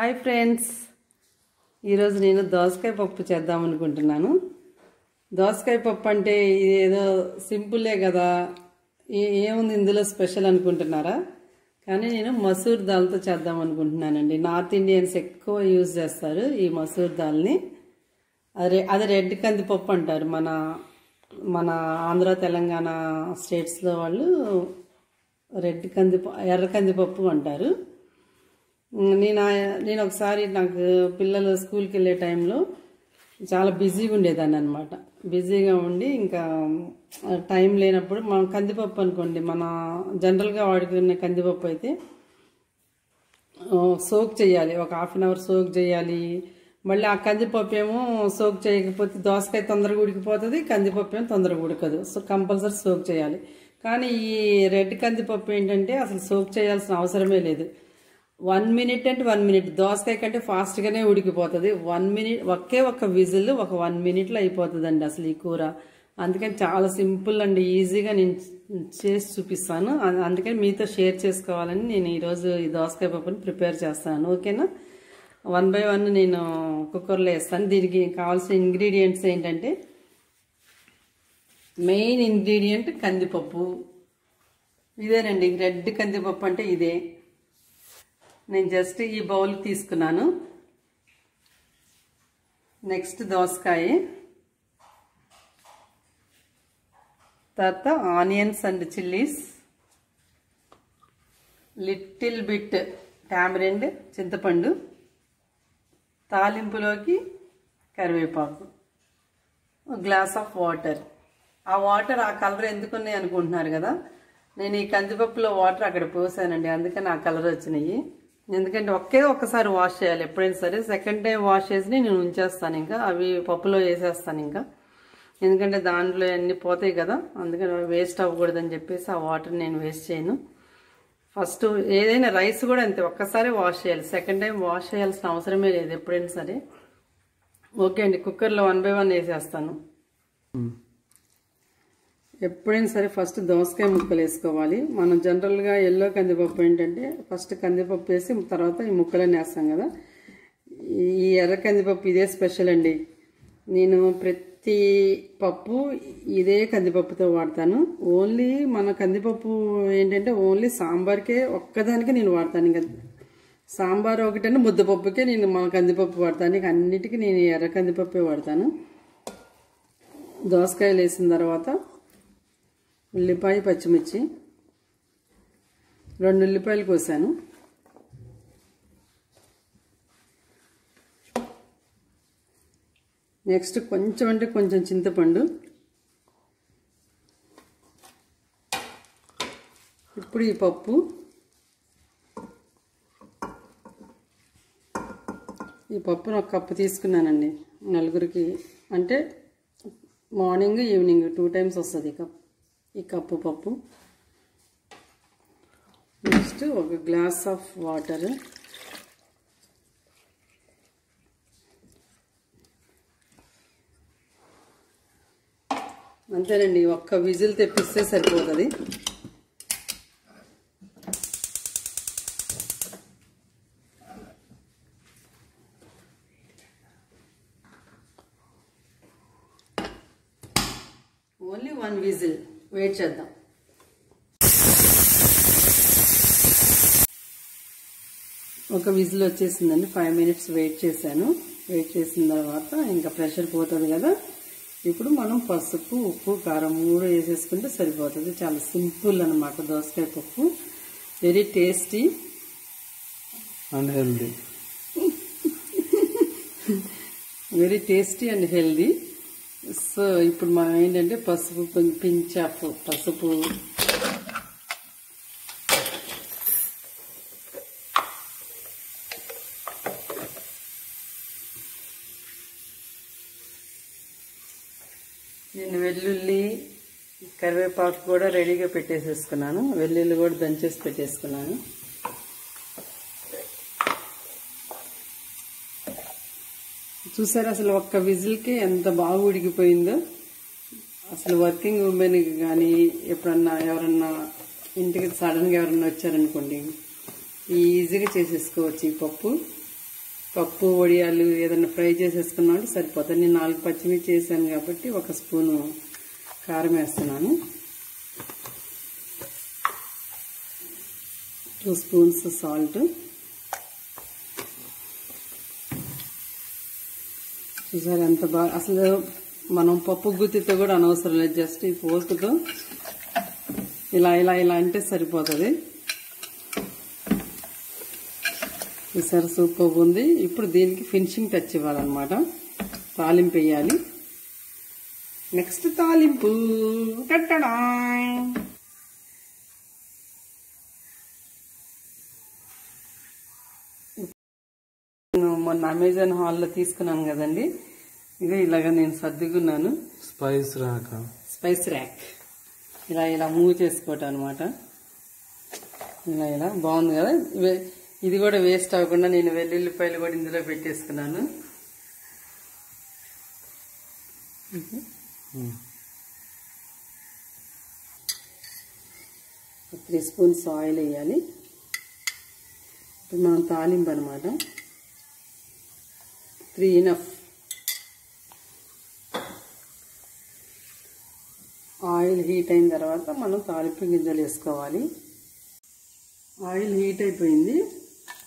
Hi friends, ఈరోజు నేను దోసకాయ పప్పు చేద్దాం అనుకుంటున్నాను. దోసకాయ పప్పు అంటే ఇదేదో సింపులే కదా, ఏముంది ఇందులో స్పెషల్ అనుకుంటున్నారా? కానీ నేను మసూర్ దాల్తో చేద్దాం అనుకుంటున్నానండి. నార్త్ ఇండియన్స్ ఎక్కువ యూజ్ చేస్తారు ఈ మసూర్ దాల్ని. అది రెడ్ కందిపప్పు అంటారు. మన ఆంధ్ర తెలంగాణ స్టేట్స్లో వాళ్ళు ఎర్ర కందిపప్పు అంటారు. నేను ఒకసారి నాకు పిల్లలు స్కూల్కి వెళ్ళే టైంలో చాలా బిజీగా ఉండేదాన్ని అనమాట. బిజీగా ఉండి ఇంకా టైం లేనప్పుడు మనం కందిపప్పు అనుకోండి, మన జనరల్గా వాడుకునే కందిపప్పు అయితే సోక్ చేయాలి, ఒక హాఫ్ అన్ అవర్ సోక్ చేయాలి. మళ్ళీ ఆ కందిపప్పు ఏమో సోక్ చేయకపోతే దోసకాయ తొందరగా ఉడికిపోతుంది, కందిపప్పు ఏమో తొందరగా ఉడకదు. సో కంపల్సరీ సోక్ చేయాలి. కానీ ఈ రెడ్ కందిపప్పు ఏంటంటే అసలు సోక్ చేయాల్సిన అవసరమే లేదు. 1 మినిట్ అంటే 1 మినిట్, దోసకాయ కంటే ఫాస్ట్గానే ఉడికిపోతుంది. 1 మినిట్, ఒక్క విజిల్ ఒక 1 మినిట్లో అయిపోతుందండి అసలు ఈ కూర. అందుకని చాలా సింపుల్ అండి, ఈజీగా నేను చేసి చూపిస్తాను. అందుకని మీతో షేర్ చేసుకోవాలని నేను ఈరోజు ఈ దోసకాయ పప్పుని ప్రిపేర్ చేస్తాను. ఓకేనా? 1 బై 1 నేను కుక్కర్లో వేస్తాను. దీనికి కావాల్సిన ఇంగ్రీడియంట్స్ ఏంటంటే, మెయిన్ ఇంగ్రీడియంట్ కందిపప్పు. ఇదేనండి రెడ్ కందిపప్పు అంటే ఇదే. నేను జస్ట్ ఈ బౌల్ తీసుకున్నాను. నెక్స్ట్ దోసకాయ, తర్వాత onions and chillies, little bit tamarind చింతపండు, తాలింపులోకి కరివేపాకు, గ్లాస్ ఆఫ్ వాటర్. ఆ వాటర్ ఆ కలర్ ఎందుకున్నాయి అనుకుంటున్నారు కదా, నేను ఈ కందిపప్పులో వాటర్ అక్కడ పోసానండి, అందుకని ఆ కలర్ వచ్చినాయి. ఎందుకంటే ఒక్కసారి వాష్ చేయాలి ఎప్పుడైనా సరే. సెకండ్ టైం వాష్ చేసి నేను ఉంచేస్తాను, ఇంకా అవి పప్పులో వేసేస్తాను ఇంకా. ఎందుకంటే దాంట్లో అన్నీ పోతాయి కదా, అందుకని వేస్ట్ అవ్వకూడదని చెప్పేసి ఆ వాటర్ నేను వేస్ట్ చేయను. ఫస్ట్ ఏదైనా రైస్ కూడా అంతే, ఒక్కసారి వాష్ చేయాలి, సెకండ్ టైం వాష్ చేయాల్సిన అవసరమే లేదు ఎప్పుడైనా సరే. ఓకే అండి, కుక్కర్లో 1 బై 1 వేసేస్తాను. ఎప్పుడైనా సరే ఫస్ట్ దోసకాయ ముక్కలు వేసుకోవాలి. మనం జనరల్గా ఎల్లో కందిపప్పు ఏంటంటే ఫస్ట్ కందిపప్పు వేసి తర్వాత ఈ ముక్కలన్నీ వేస్తాం కదా. ఈ ఎర్ర కందిపప్పు ఇదే స్పెషల్ అండి. నేను ప్రతి పప్పు ఇదే కందిపప్పుతో వాడతాను. ఓన్లీ మన కందిపప్పు ఏంటంటే ఓన్లీ సాంబార్కే ఒక్కదానికి నేను వాడతాను. ఇంకా సాంబార్ ఒకటంటే ముద్దపప్పుకే నేను మన కందిపప్పు వాడతాను. ఇక అన్నిటికీ నేను ఎర్ర కందిపప్పే వాడతాను. దోసకాయలు వేసిన తర్వాత ఉల్లిపాయ, పచ్చిమిర్చి, 2 ఉల్లిపాయలు కోసాను. నెక్స్ట్ కొంచెం అంటే కొంచెం చింతపండు. ఇప్పుడు ఈ పప్పును ఒక కప్పు తీసుకున్నానండి. నలుగురికి అంటే మార్నింగ్ ఈవినింగ్ 2 టైమ్స్ వస్తుంది ఈ కప్పు పప్పు. నెక్స్ట్ ఒక గ్లాస్ ఆఫ్ వాటర్. అంతేనండి, ఒక్క విజిల్ తెప్పిస్తే సరిపోతుంది. ఓన్లీ 1 విజిల్ వెయిట్ చేద్దాం. ఒక విజిల్ వచ్చేసిందండి. 5 మినిట్స్ వెయిట్ చేశాను. వెయిట్ చేసిన తర్వాత ఇంకా ప్రెషర్ పోతుంది కదా. ఇప్పుడు మనం పసుపు, ఉప్పు, కారం 3 వేసేసుకుంటే సరిపోతుంది. చాలా సింపుల్ అన్నమాట దోసకాయ పప్పు. Very tasty and healthy. Very tasty and healthy. So ఇప్పుడు మనం ఏంటంటే పసుపు, పించ్ ఆఫ్ పసుపు, నేను వెల్లుల్లి, కరివేపాకు కూడా రెడీగా పెట్టేసేసుకున్నాను. వెల్లుల్లి కూడా దంచేసి పెట్టేసుకున్నాను. చూసారా అసలు ఒక్క విజిల్కి ఎంత బాగా ఉడికిపోయిందో. అసలు వర్కింగ్ ఉమెన్ కానీ ఎప్పుడన్నా ఎవరన్నా ఇంటికి సడన్గా ఎవరన్నా వచ్చారనుకోండి ఈజీగా చేసేసుకోవచ్చు ఈ పప్పు. పప్పు వడియాలు ఏదైనా ఫ్రై చేసేసుకున్నామంటే సరిపోతుంది. నేను 4 పచ్చిమిర్చి చేశాను కాబట్టి 1 స్పూను కారం వేస్తున్నాను. 2 స్పూన్స్ సాల్ట్. చూసారు ఎంత బాగా, అసలు మనం పప్పు గుత్తితో కూడా అనవసరం లేదు, జస్ట్ ఈ పోసుతో ఇలా ఇలా ఇలా అంటే సరిపోతుంది. చూసారు సూపర్ ఉంది. ఇప్పుడు దీనికి ఫినిషింగ్ టచ్ ఇవ్వాలన్నమాట. తాలింపు వేయాలి. నెక్స్ట్ తాలింపు కట్టడా. మొన్న అమెజాన్ హాల్లో తీసుకున్నాను కదండి, ఇదే ఇలాగా నేను సర్దుకున్నాను. స్పైస్ ర్యాక్ ఇలా ఇలా మూవ్ చేసుకోవటం అనమాట. ఇలా ఇలా బాగుంది కదా. ఇది కూడా వేస్ట్ అవ్వకుండా నేను వెల్లుల్లిపాయలు కూడా ఇందులో పెట్టేసుకున్నాను. 3 స్పూన్స్ ఆయిల్ వేయాలి. ఇప్పుడు మనం తాలింపు అనమాట. 3 ఇనఫ్. ఆయిల్ హీట్ అయిన తర్వాత మనం తాలింపు గింజలు వేసుకోవాలి. ఆయిల్ హీట్ అయిపోయింది.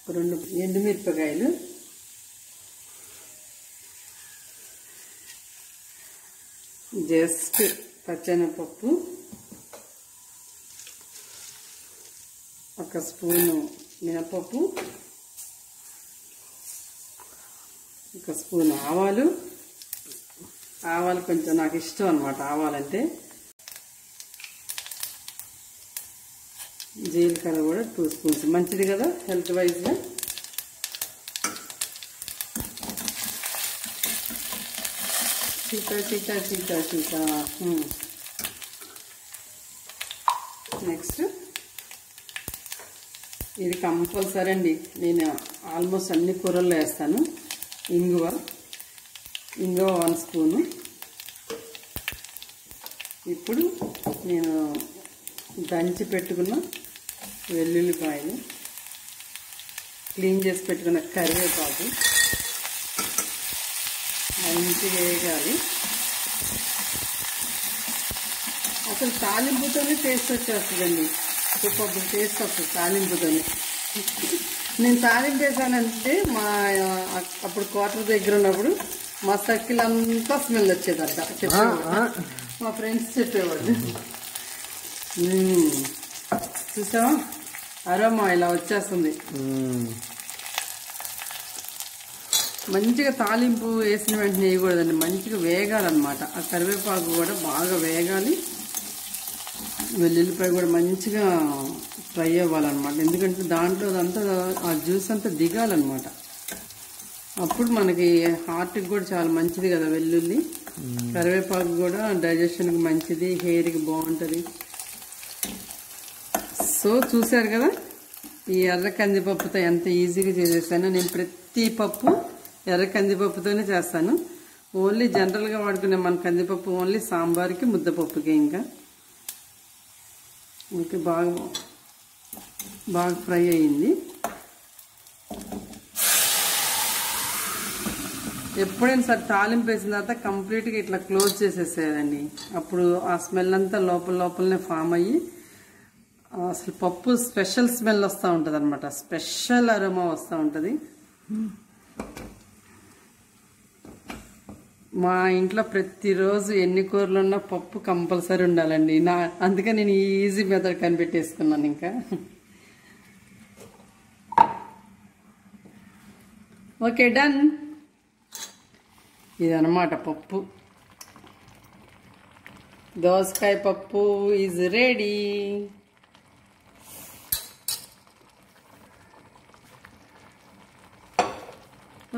2 ఎండుమిరపకాయలు, జస్ట్ పచ్చెనపప్పు, 1 స్పూను మినపప్పు, 1 స్పూన్ ఆవాలు. ఆవాలు కొంచెం నాకు ఇష్టం అనమాట ఆవాలంటే. జీలకర్ర కూడా 2 స్పూన్స్, మంచిది కదా హెల్త్ వైజ్గా. చీకా. నెక్స్ట్ ఇది కంపల్సరీ అండి, నేను ఆల్మోస్ట్ అన్ని కూరల్లో వేస్తాను. ఇంగువ 1 స్పూను. ఇప్పుడు నేను దంచి పెట్టుకున్న వెల్లుల్లిపాయలు, క్లీన్ చేసి పెట్టుకున్న కరివేపాకు మంచిగా వేయాలి. అసలు తాలింపుతోనే టేస్ట్ వచ్చేస్తుందండి, సూపర్ టేస్ట్ వస్తుంది తాలింపుతోనే. నేను తాలింపు వేసానంటే అప్పుడు క్వార్టర్ దగ్గర ఉన్నప్పుడు మా సర్కిల్ అంతా స్మెల్ వచ్చేదంట చెప్పేవాడు, మా ఫ్రెండ్స్ చెప్పేవాడు. చూసావా అరోమా ఇలా వచ్చేస్తుంది. మంచిగా తాలింపు వేసిన వెంటనే వేయకూడదండి, మంచిగా వేగాలన్నమాట. ఆ కరివేపాకు కూడా బాగా వేగాలి, వెల్లుల్లిపాయ కూడా మంచిగా ఫ్రై అవ్వాలన్నమాట. ఎందుకంటే దాంట్లో అంతా ఆ జ్యూస్ అంతా దిగాలన్నమాట. అప్పుడు మనకి హార్ట్కి కూడా చాలా మంచిది కదా వెల్లుల్లి. కరివేపాకు కూడా డైజెషన్కి మంచిది, హెయిర్కి బాగుంటుంది. సో చూసారు కదా ఈ ఎర్ర కందిపప్పుతో ఎంత ఈజీగా చేసేసాను. నేను ప్రతి పప్పు ఎర్ర కందిపప్పుతోనే చేస్తాను. ఓన్లీ జనరల్గా వాడుకునే మన కందిపప్పు ఓన్లీ సాంబార్కి, ముద్దపప్పుకి. ఇంకా ఓకే, బాగా ఫ్రై అయ్యింది. ఎప్పుడైనా సరే తాలింపు వేసిన తర్వాత కంప్లీట్గా ఇట్లా క్లోజ్ చేసేసేయాలండి. అప్పుడు ఆ స్మెల్ అంతా లోపలనే ఫామ్ అయ్యి అసలు పప్పు స్పెషల్ స్మెల్ వస్తూ ఉంటుంది అనమాట, స్పెషల్ అరోమా వస్తూ ఉంటుంది. మా ఇంట్లో ప్రతిరోజు ఎన్ని కూరలు ఉన్నా పప్పు కంపల్సరీ ఉండాలండి. అందుకే నేను ఈజీ మెథడ్ కనిపెట్టేసుకున్నాను. ఇంకా ఓకే, డన్. ఇదన్నమాట పప్పు. దోసకాయ పప్పు is ready.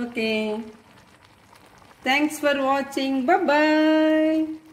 Okay, thanks for watching. Bye bye.